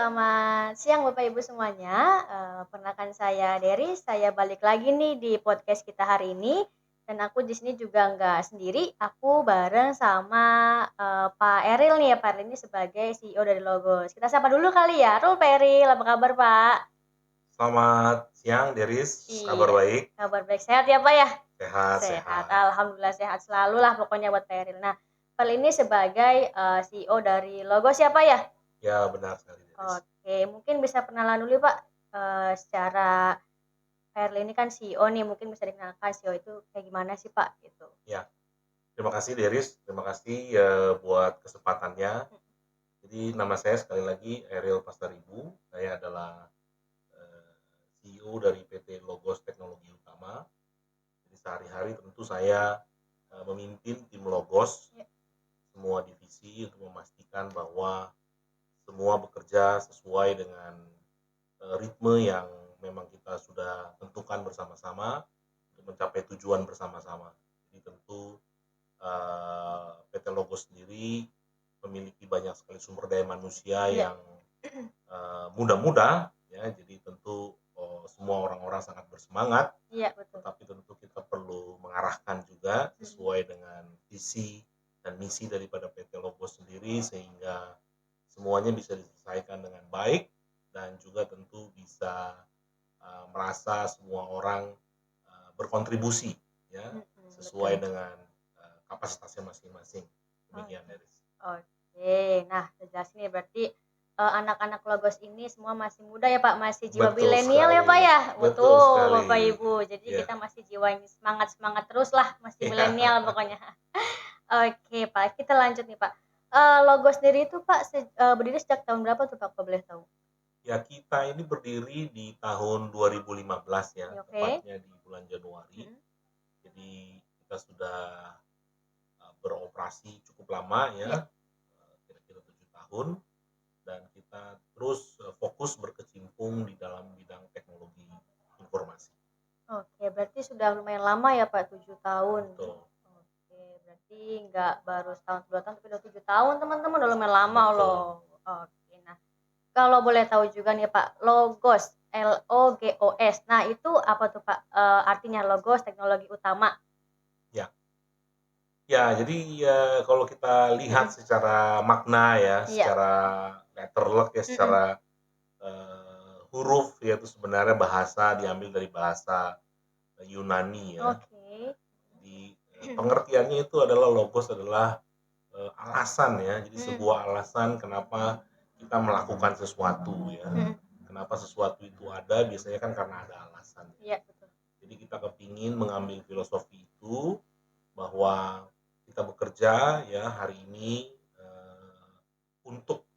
selamat siang Bapak Ibu semuanya. Perkenalkan saya Dery, saya balik lagi nih di podcast kita hari ini. Dan aku di sini juga nggak sendiri, aku bareng sama Pak Eril nih ya. Pak Eril ini sebagai CEO dari Logos. Kita sapa dulu kali ya. Halo Pak Eril, apa kabar Pak? Selamat siang, Deris. Kabar Iya, baik? kabar baik. Sehat ya Pak ya? Sehat, Sehat, sehat. alhamdulillah sehat selalu lah pokoknya buat Pak Eril. Nah, Pak Eril ini sebagai CEO dari Logos ya Pak ya? Ya, benar sekali, Deris. Oke, mungkin bisa perkenalan dulu Pak, secara Fairly ini kan CEO nih, mungkin bisa dikenalkan CEO itu kayak gimana sih Pak, gitu? Ya, terima kasih, Deris. Terima kasih buat kesempatannya. Jadi, nama saya sekali lagi Eril Pastaribu. Saya adalah CEO dari PT Logos Teknologi Utama. Jadi, sehari-hari tentu saya memimpin tim Logos, Ya. semua divisi untuk memastikan bahwa semua bekerja sesuai dengan ritme yang memang kita sudah tentukan bersama-sama untuk mencapai tujuan bersama-sama. Jadi tentu PT Logos sendiri memiliki banyak sekali sumber daya manusia Iya. yang muda-muda, ya. Jadi tentu semua orang-orang sangat bersemangat, Iya, betul. tetapi tentu kita perlu mengarahkan juga sesuai dengan visi dan misi daripada PT Logos sendiri sehingga semuanya bisa diselesaikan dengan baik dan juga tentu bisa merasa semua orang berkontribusi ya sesuai Betul. dengan kapasitasnya masing-masing. Demikian, Oke. Deris. Oke, nah udah jelas nih berarti, anak-anak Logos ini semua masih muda ya Pak, masih jiwa Betul milenial ya sekali, Pak ya? betul Betul sekali. Bapak Ibu, jadi Ya, kita masih jiwa yang semangat-semangat terus lah, masih milenial ya. pokoknya. Oke Pak, kita lanjut nih Pak. Logos sendiri itu Pak berdiri sejak tahun berapa tuh Pak, kalau boleh tahu? Ya, kita ini berdiri di tahun 2015 ya, Oke. tepatnya di bulan Januari. Mhm. Jadi kita sudah beroperasi cukup lama ya, Iya. kira-kira 7 tahun, dan kita terus fokus berkecimpung di dalam bidang teknologi informasi. Oke, berarti sudah lumayan lama ya Pak, 7 tahun. Betul, Oke, berarti nggak baru setahun 2 tahun, tapi udah 7 tahun teman-teman, udah lumayan lama betul. loh. Oke, nah kalau boleh tahu juga nih Pak, Logos, Logos. Nah itu apa tuh Pak, artinya Logos Teknologi Utama? Ya, ya. Jadi kalau kita lihat Mhm. secara makna ya, Iya. secara letterlek ya, Mhm. secara huruf ya, itu sebenarnya bahasa diambil dari bahasa Yunani ya. Oke. Jadi pengertiannya itu adalah logos adalah alasan ya. Jadi Mhm. sebuah alasan kenapa kita melakukan sesuatu ya. Mhm. Kenapa sesuatu itu ada, biasanya kan karena ada alasan. Iya, betul. Jadi kita kepingin mengambil filosofi itu bahwa kita bekerja ya hari ini untuk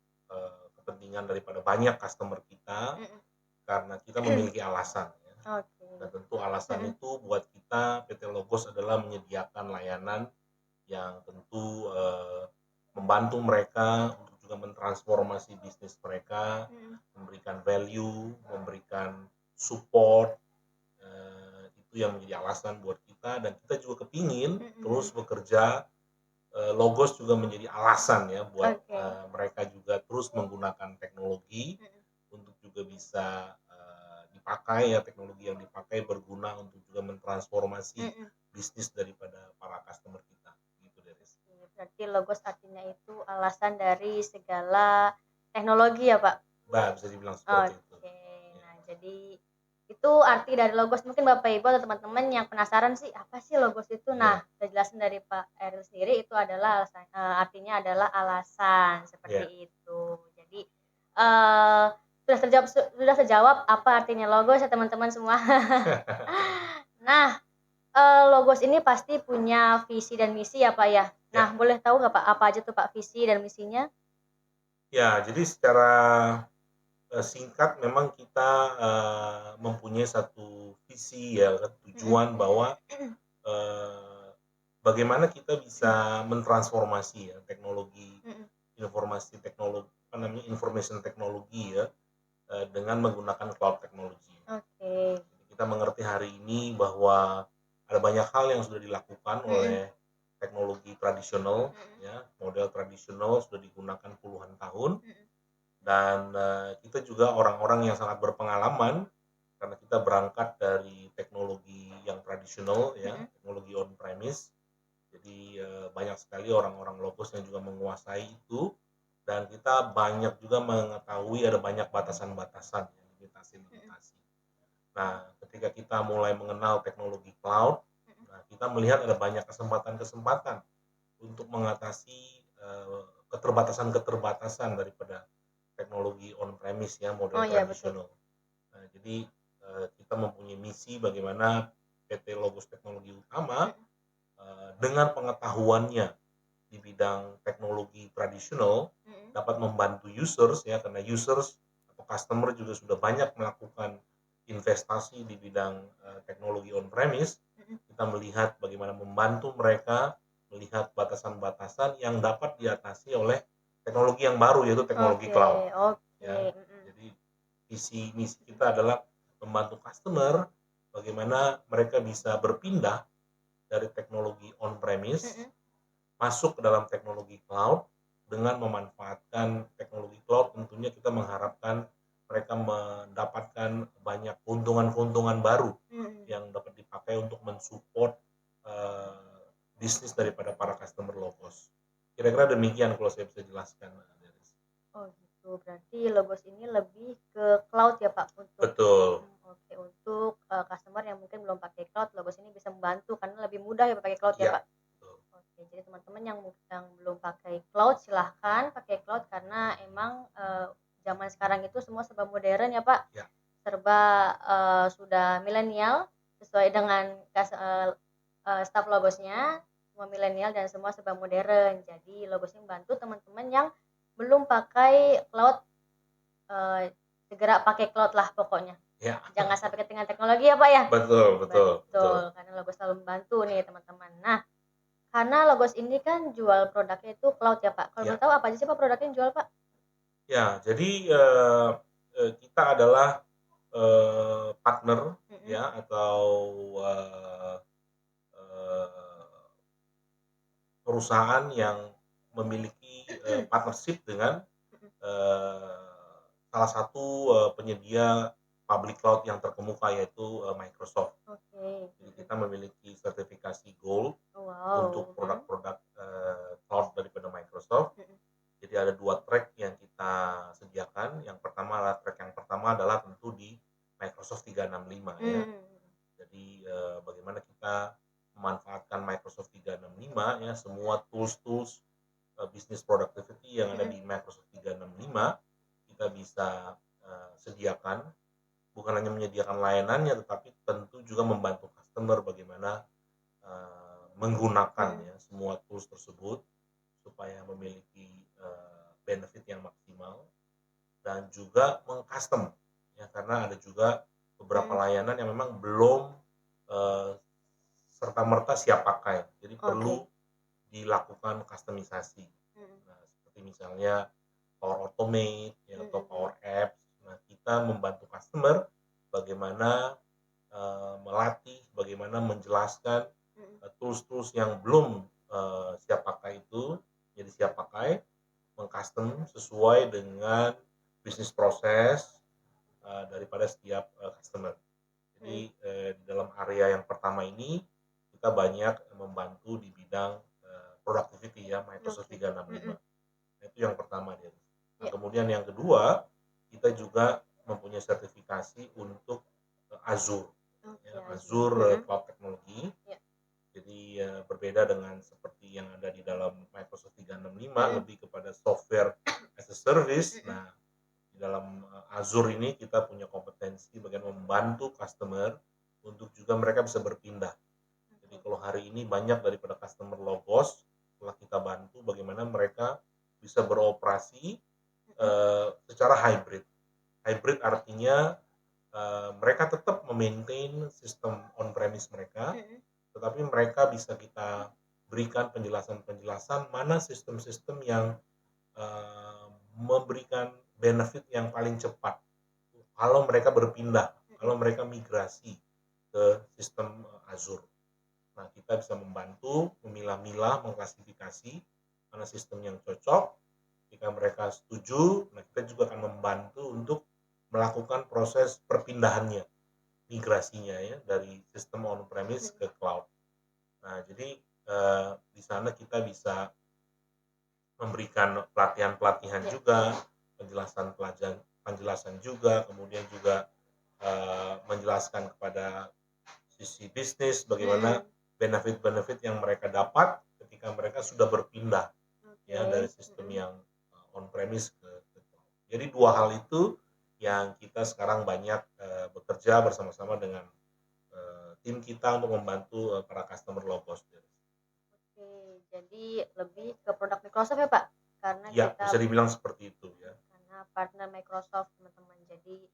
kepentingan daripada banyak customer kita Mhm. karena kita memiliki alasan ya. Oke. Dan tentu alasan Mhm. itu buat kita PT Logos adalah menyediakan layanan yang tentu membantu mereka untuk juga mentransformasi bisnis mereka, Mhm. memberikan value, memberikan support, itu yang menjadi alasan buat kita dan kita juga kepingin terus Mhm. bekerja. Logos juga menjadi alasan ya buat Oke. mereka juga terus menggunakan teknologi Mhm. untuk juga bisa dipakai ya, teknologi yang dipakai berguna untuk juga mentransformasi Mhm. bisnis daripada para customer kita gitu, Deris. Berarti Logos artinya itu alasan dari segala teknologi ya Pak? Bisa dibilang seperti itu. Oke, Ya. nah jadi itu arti dari Logos. Mungkin Bapak Ibu atau teman-teman yang penasaran sih apa sih Logos itu? Nah, Ya. udah jelasin dari Pak Eril sendiri itu adalah artinya adalah alasan Ya. seperti itu. Jadi eh sudah terjawab apa artinya Logos ya teman-teman semua. Nah, Logos ini pasti punya visi dan misi ya Pak ya. Nah, Ya. boleh tahu nggak Pak apa aja tuh Pak visi dan misinya? Ya, jadi secara singkat memang kita mempunyai satu visi ya, Mhm. tujuan bahwa eh, bagaimana kita bisa mentransformasi ya teknologi Mhm. informasi teknologi apa namanya information teknologi ya dengan menggunakan cloud technology. Oke. Jadi kita mengerti hari ini bahwa ada banyak hal yang sudah dilakukan Mhm. oleh teknologi tradisional Mhm. ya, model tradisional sudah digunakan puluhan tahun Mhm. dan kita juga orang-orang yang sangat berpengalaman karena kita berangkat dari teknologi yang tradisional ya, Mhm. teknologi on premise. Jadi banyak sekali orang-orang Logos yang juga menguasai itu, dan kita banyak juga mengetahui ada banyak batasan-batasan, ya, Mhm. limitasi-limitasi. Nah, ketika kita mulai mengenal teknologi cloud, Mhm. nah kita melihat ada banyak kesempatan-kesempatan untuk mengatasi keterbatasan-keterbatasan daripada teknologi on premise ya, Oh model iya betul. tradisional. Nah, jadi kita mempunyai misi bagaimana PT Logos Teknologi Utama Mhm. dengan pengetahuannya di bidang teknologi tradisional Mhm. dapat membantu users ya, karena users atau customer juga sudah banyak melakukan investasi di bidang teknologi on premise. Mhm. Kita melihat bagaimana membantu mereka melihat batasan-batasan yang dapat diatasi oleh teknologi yang baru, yaitu teknologi Oke, cloud oke, ya. mhm. Jadi visi misi kita adalah membantu customer bagaimana mereka bisa berpindah dari teknologi on premise Mhm. masuk ke dalam teknologi cloud. Dengan memanfaatkan teknologi cloud tentunya kita mengharapkan mereka mendapatkan banyak keuntungan-keuntungan baru Mhm. yang dapat dipakai untuk mensupport uh, bisnis daripada para customer Logos. Kira-kira demikian kalau saya bisa jelaskan, Deris. Oh gitu, berarti Logos ini lebih ke cloud ya Pak untuk Betul. oke, untuk, customer yang mungkin belum pakai cloud, Logos ini bisa membantu karena lebih mudah ya pakai cloud ya Ya, Pak? betul. Oke, jadi teman-teman yang belum pakai cloud silahkan pakai cloud karena emang, zaman sekarang itu semua serba modern ya Pak, Ya, serba, sudah milenial sesuai dengan staf Logosnya, semua milenial dan semua serba modern. Jadi Logos ini membantu teman-teman yang belum pakai cloud, segera pakai cloud lah pokoknya. ya. Jangan sampai ketinggalan teknologi ya, Pak, ya? Betul, betul, betul. Betul, karena Logos selalu membantu nih teman-teman. Nah, karena Logos ini kan jual produknya itu cloud ya, Pak. Kalau boleh Ya, tahu apa aja sih, Pak, produknya yang jual, Pak? ya. Jadi kita adalah partner Mhm. ya, atau eh, eh, perusahaan yang memiliki partnership dengan Mhm. salah satu penyedia public cloud yang terkemuka, yaitu Microsoft. Oke, Jadi mhm. kita memiliki sertifikasi Gold untuk Wow, mhm, produk-produk cloud daripada Microsoft. mhm. Jadi ada 2 track yang kita sediakan. Yang pertama adalah track yang pertama adalah tentu di Microsoft 365 ya. Mmm, Jadi bagaimana kita memanfaatkan Microsoft 365 ya, semua tools-tools business productivity yang ada mhm. di Microsoft 365 kita bisa sediakan. Bukan hanya menyediakan layanannya, tetapi tentu juga membantu customer bagaimana menggunakan Mhm. ya semua tools tersebut supaya memiliki benefit yang maksimal, dan juga mengcustom ya, karena ada juga beberapa Mhm. layanan yang memang belum eh, serta merta siap pakai, jadi perlu Oke. dilakukan kustomisasi. Mhm. Nah, seperti misalnya Power Automate ya, Mhm, atau mhm. Power Apps. Nah, kita membantu customer bagaimana melatih, bagaimana menjelaskan Mhm. tools-tools yang belum siap pakai itu jadi siap pakai, mengcustom sesuai dengan bisnis proses daripada setiap customer. Mhm. Jadi di dalam area yang pertama ini kita banyak membantu di bidang productivity ya, Microsoft Oke. 365. Mhm. Nah, itu yang pertama dia. Nah, Iya. kemudian yang kedua, kita juga mempunyai sertifikasi untuk Azure Oke, ya, Azure. Azure Mhm. Cloud Technology. Iya. Jadi berbeda dengan seperti yang ada di dalam Microsoft 365, Mhm. lebih kepada software as a service. Mhm. Nah, di dalam Azure ini kita punya kompetensi bagaimana membantu customer untuk juga mereka bisa berpindah. Jadi Oke. kalau hari ini banyak daripada customer Logos telah kita bantu bagaimana mereka bisa beroperasi Mhm. secara hybrid. Hybrid artinya mereka tetap memaintain sistem on premise mereka, Mhm. tetapi mereka bisa kita berikan penjelasan-penjelasan mana sistem-sistem yang memberikan benefit yang paling cepat kalau mereka berpindah, Mhm. kalau mereka migrasi ke sistem Azure. Nah, kita bisa membantu memilah-milah, mengklasifikasi mana sistem yang cocok, Ketika mereka setuju, nah kita juga akan membantu untuk melakukan proses perpindahannya, migrasinya ya dari sistem on-premise ke cloud. Nah, jadi di sana kita bisa memberikan pelatihan-pelatihan Ya. juga, penjelasan juga, kemudian juga menjelaskan kepada sisi bisnis bagaimana benefit-benefit yang mereka dapat ketika mereka sudah berpindah ya dari Oke. sistem yang on-premise ke cloud. Jadi dua hal itu yang kita sekarang banyak bekerja bersama-sama dengan tim kita untuk membantu para customer low cost. Oke, jadi lebih ke produk Microsoft ya Pak? Karena Ya, kita bisa dibilang seperti itu ya. karena partner Microsoft teman-teman. Jadi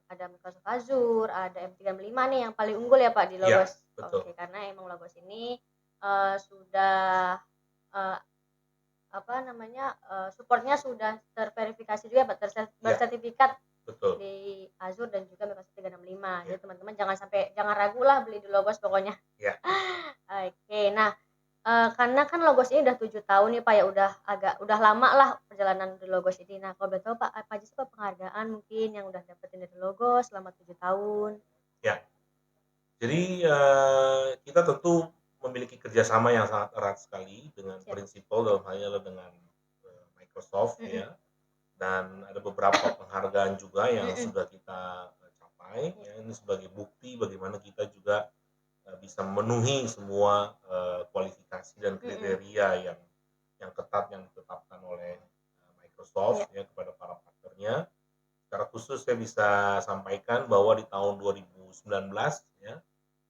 ada Microsoft Azure, ada M365 nih yang paling unggul ya Pak di Iya, Logos. betul. Oke, karena emang Logos ini sudah eh, apa namanya supportnya sudah terverifikasi juga Pak, Iya, bersertifikat betul. di Azure dan juga Microsoft 365. Ya, Jadi teman-teman jangan ragu lah beli di Logos pokoknya. ya. Oke, nah karena kan Logos ini udah 7 tahun nih Pak ya, udah lama lah perjalanan di Logos ini. Nah kalau boleh tahu Pak, apa aja sih Pak penghargaan mungkin yang udah dapetin dari Logos selama 7 tahun? Ya. Jadi kita tentu memiliki kerjasama yang sangat erat sekali dengan Siap. prinsipal dalam hal ini adalah dengan Microsoft Mhm, ya, dan ada beberapa penghargaan juga yang mhm. sudah kita capai Iya, ya. Ini sebagai bukti bagaimana kita juga bisa memenuhi semua kualifikasi dan mhm. kriteria yang ketat yang ditetapkan oleh Iya, Microsoft ya kepada para partnernya. Secara khusus saya bisa sampaikan bahwa di tahun 2019 ya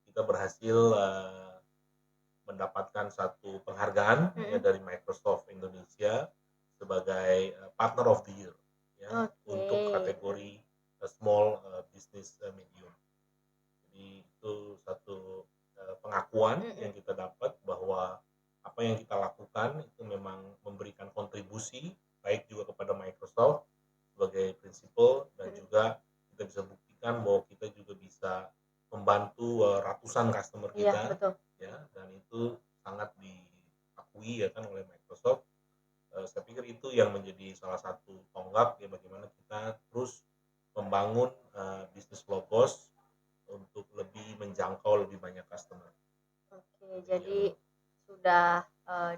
kita berhasil mendapatkan satu penghargaan ya mhm. dari Microsoft Indonesia sebagai Partner of the Year ya Oke, untuk kategori small business medium. Jadi itu satu pengakuan mhm, yang kita dapat bahwa apa yang kita lakukan itu memang memberikan kontribusi baik juga kepada Microsoft sebagai prinsipal dan mhm. juga kita bisa buktikan bahwa kita juga bisa membantu ratusan customer Iya kita betul. ya, dan itu sangat diakui ya kan oleh Microsoft. Saya pikir itu yang menjadi salah satu tonggak ya bagaimana kita terus membangun bisnis low cost untuk lebih menjangkau lebih banyak customer. Oke, Demikian. jadi sudah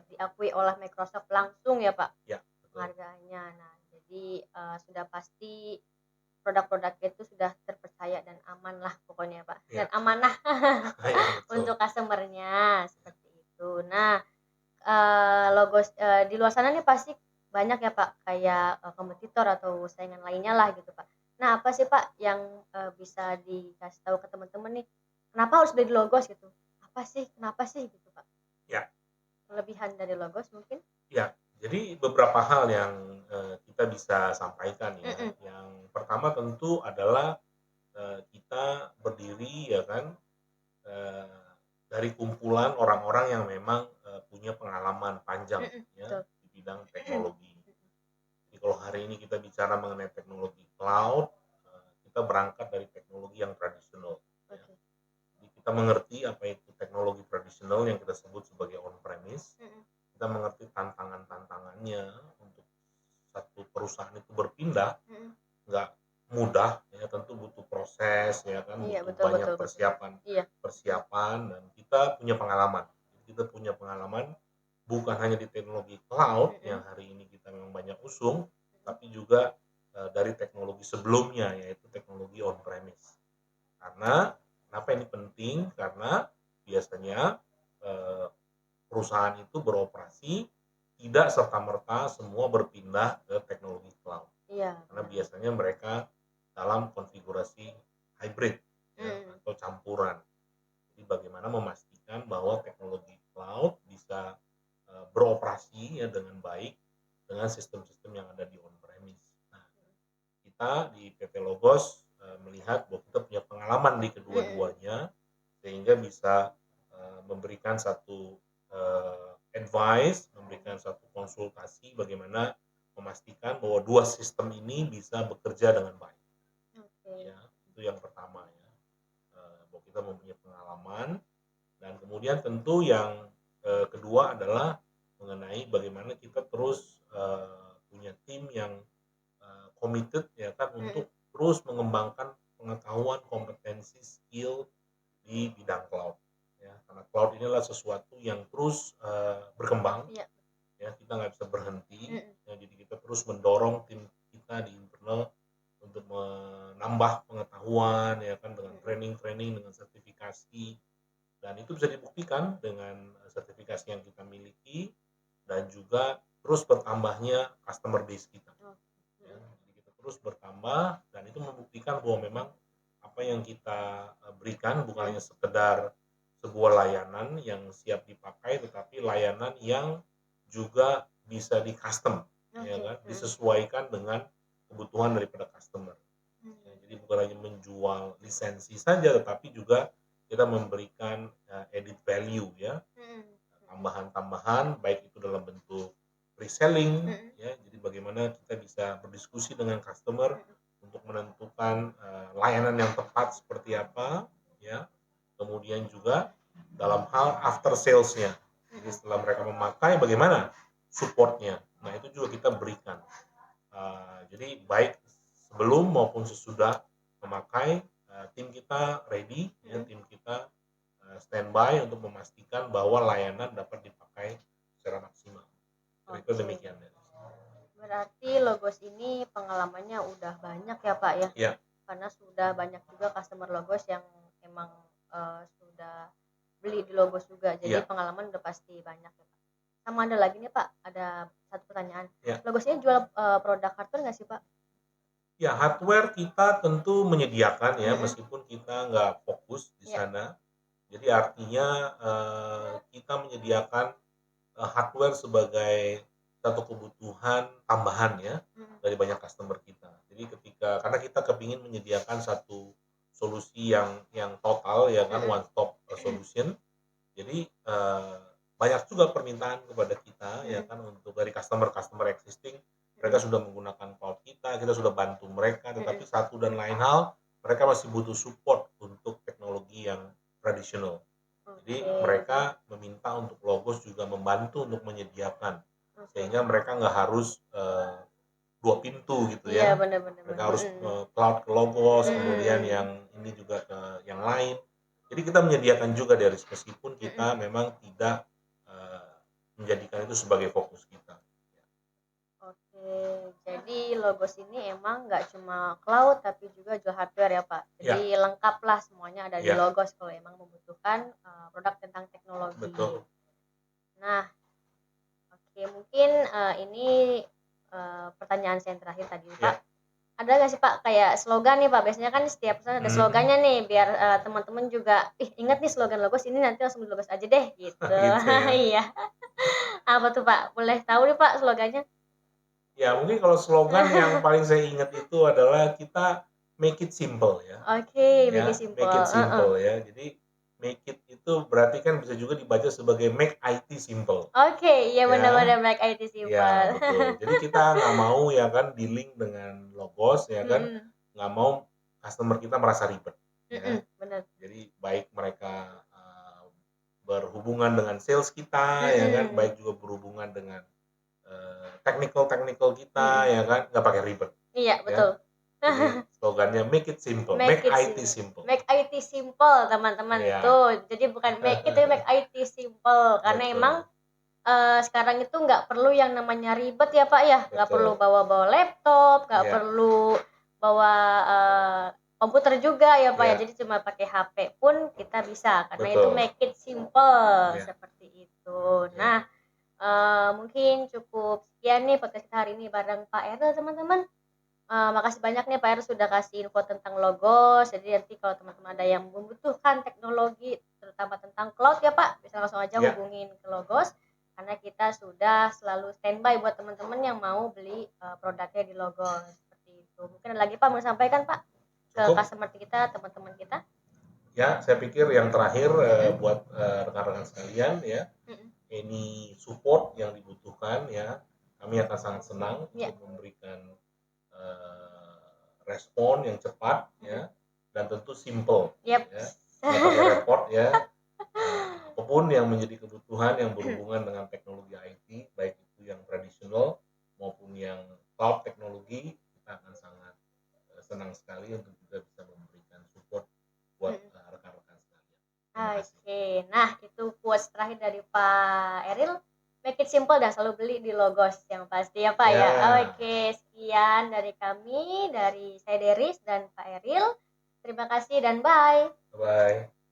diakui oleh Microsoft langsung ya Pak Ya, betul. penghargaannya. Nah, jadi sudah pasti produk-produknya itu sudah terpercaya dan aman lah pokoknya Pak, dan Ya, amanah ya betul. untuk customer-nya seperti itu. Nah, logos di luar sana nih pasti banyak ya Pak kayak kompetitor atau saingan lainnya lah gitu Pak. Nah, apa sih Pak yang bisa dikasih tahu ke teman-teman nih, kenapa harus beli di Logos gitu? Apa sih, kenapa sih gitu Pak? Ya, Kelebihan dari Logos mungkin? ya. Jadi beberapa hal yang kita bisa sampaikan ya. Mhm, Yang pertama tentu adalah kita berdiri ya kan eee, dari kumpulan orang-orang yang memang punya pengalaman panjang mhm, ya betul. di bidang teknologi. Jadi kalau hari ini kita bicara mengenai teknologi cloud, kita berangkat dari teknologi yang tradisional ya. Oke. Jadi kita mengerti apa itu teknologi tradisional yang kita sebut sebagai on premise. Mhm, Kita mengerti tantangan-tantangannya untuk satu perusahaan itu berpindah mhm. nggak mudah ya, tentu butuh proses ya kan, Iya, butuh betul banyak betul betul. persiapan Iya. persiapan dan kita punya pengalaman. Kita punya pengalaman bukan hanya di teknologi cloud yang Mhm, hari ini kita memang banyak usung, mhm. tapi juga dari teknologi sebelumnya yaitu teknologi on premise. Karena kenapa ini penting? Karena biasanya eh, perusahaan itu beroperasi tidak serta-merta semua berpindah ke teknologi cloud. Iya, Karena benar benar. biasanya mereka dalam konfigurasi hybrid ya Mhm, atau campuran. Jadi bagaimana memastikan bahwa teknologi cloud bisa beroperasi ya dengan baik dengan sistem-sistem yang ada di on premise. Nah, kita di PT Logos melihat bahwa kita punya pengalaman di mhm. kedua-duanya sehingga bisa memberikan satu advice, memberikan satu konsultasi bagaimana memastikan bahwa dua sistem ini bisa bekerja dengan baik. Oke. Ya, itu yang pertama ya. Bahwa kita mempunyai pengalaman dan kemudian tentu yang kedua adalah mengenai bagaimana kita terus punya tim yang committed ya kan untuk terus mengembangkan pengetahuan, kompetensi, skill di bidang cloud ya, karena cloud ini adalah sesuatu yang terus berkembang Iya. ya, kita nggak bisa berhenti Mm-mm. ya, jadi kita terus mendorong tim kita di internal untuk menambah pengetahuan ya kan, dengan training, dengan sertifikasi, dan itu bisa dibuktikan dengan sertifikasi yang kita miliki dan juga terus bertambahnya customer base kita ya. Jadi kita terus bertambah dan itu membuktikan bahwa memang apa yang kita berikan bukan hanya sekedar sebuah layanan yang siap dipakai, tetapi layanan yang juga bisa di custom ya kan, disesuaikan dengan kebutuhan daripada customer ya, jadi bukan hanya menjual lisensi saja, tetapi juga kita memberikan added value ya, tambahan-tambahan, baik itu dalam bentuk reselling ya, jadi bagaimana kita bisa berdiskusi dengan customer untuk menentukan layanan yang tepat seperti apa ya, kemudian juga dalam hal after sales-nya, jadi setelah mereka memakai bagaimana support-nya, nah itu juga kita berikan. Jadi baik sebelum maupun sesudah memakai, tim kita ready ya, tim kita standby untuk memastikan bahwa layanan dapat dipakai secara maksimal. Itu demikian. Berarti Logos ini pengalamannya udah banyak ya Pak ya? Iya. Karena sudah banyak juga customer Logos yang emang sudah beli di Logos juga, jadi pengalaman udah pasti banyak ya Pak. Sama ada lagi nih Pak, ada satu pertanyaan. Logos ini jual produk hardware nggak sih Pak? Ya, hardware kita tentu menyediakan ya, meskipun kita nggak fokus di sana. Jadi artinya kita menyediakan hardware sebagai satu kebutuhan tambahan ya dari banyak customer kita. Jadi karena kita kepingin menyediakan satu solusi yang total ya kan, one stop solution. Jadi banyak juga permintaan kepada kita ya kan, untuk dari customer existing, mereka sudah menggunakan cloud kita sudah bantu mereka, tetapi satu dan lain hal mereka masih butuh support untuk teknologi yang tradisional. Jadi mereka meminta untuk Logos juga membantu untuk menyediakan, sehingga mereka nggak harus dua pintu gitu ya. Mereka harus cloud ke Logos, kemudian yang ini juga ke yang lain. Jadi kita menyediakan juga dari meskipun kita memang tidak menjadikan itu sebagai fokus kita. Oke, jadi Logos ini emang nggak cuma cloud tapi juga jual hardware ya Pak. Jadi lengkap lah semuanya ada di Logos kalau emang membutuhkan produk tentang teknologi. Betul. Nah, oke, mungkin ini pertanyaan saya yang terakhir tadi Pak. Ada nggak sih Pak kayak slogan nih Pak? Biasanya kan setiap perusahaan ada slogannya nih, biar teman-teman juga ingat nih slogan Logos ini, nanti langsung beli Logos aja deh gitu. Gitu ya. Iya. Apa tuh Pak? Boleh tahu nih Pak slogannya? Ya mungkin kalau slogan yang paling saya ingat itu adalah kita make it simple ya. Oke, make it simple. Make it simple ya. Jadi make it itu berarti kan bisa juga dibaca sebagai make IT simple. Oke, iya benar-benar make IT simple. Ya betul. Jadi kita nggak mau ya kan di-link dengan Logos ya kan, nggak mau customer kita merasa ribet. Ya. Benar. Jadi baik mereka berhubungan dengan sales kita ya kan, baik juga berhubungan dengan technical kita ya kan, nggak pakai ribet. Iya betul. Jadi slogannya make it simple, make IT simple. Make IT simple teman-teman tuh. Jadi bukan make it tapi make IT simple, karena emang sekarang itu nggak perlu yang namanya ribet ya Pak ya, nggak perlu bawa laptop, nggak perlu bawa komputer juga ya Pak ya, jadi cuma pakai HP pun kita bisa, karena itu make it simple seperti itu. Nah, mungkin cukup sekian nih podcast kita hari ini bareng Pak Erl teman-teman. Makasih banyak nih Pak Erl sudah kasih info tentang Logos. Jadi nanti kalau teman-teman ada yang membutuhkan teknologi terutama tentang cloud ya Pak, bisa langsung aja hubungin ke Logos, karena kita sudah selalu standby buat teman-teman yang mau beli produknya di Logos seperti itu. Mungkin ada lagi Pak mau sampaikan Pak ke customer kita, teman-teman kita? Ya, saya pikir yang terakhir buat rekan-rekan sekalian ya, ini support yang dibutuhkan ya, kami akan sangat senang untuk memberikan respon yang cepat ya, dan tentu simple ya, nggak pakai repot ya. apapun yang menjadi kebutuhan yang berhubungan dengan teknologi IT, baik itu yang tradisional maupun yang cloud teknologi, kita akan sangat senang sekali untuk juga bisa memberikan support buat rekan-rekan sekalian. Terima kasih. Oke, nah itu quotes terakhir dari Pak Eril. Make it simple dan selalu beli di Logos yang pasti ya Pak ya. Oke, sekian dari kami, dari saya Deris dan Pak Eril. Terima kasih dan bye. Bye.